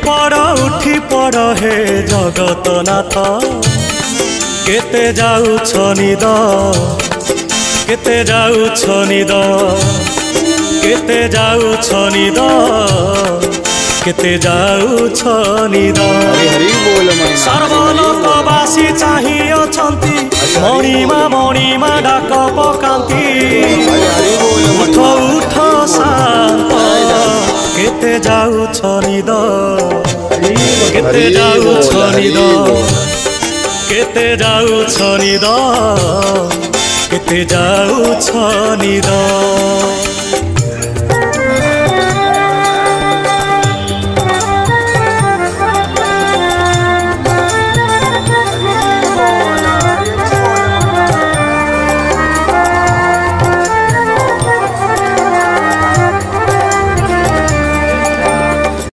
उठी पड़ हे जगत नाथ केते जाउछ निद केते जाउछ निद केते जाउछ निद केते जाउछ निद सर्वलोकवासी चाहि अछंती मणिमा डाक पकांती उठ उठ शांत केते जाउछ निद केते जाउछ निद केते जाउछ निद केते जाउछ निद।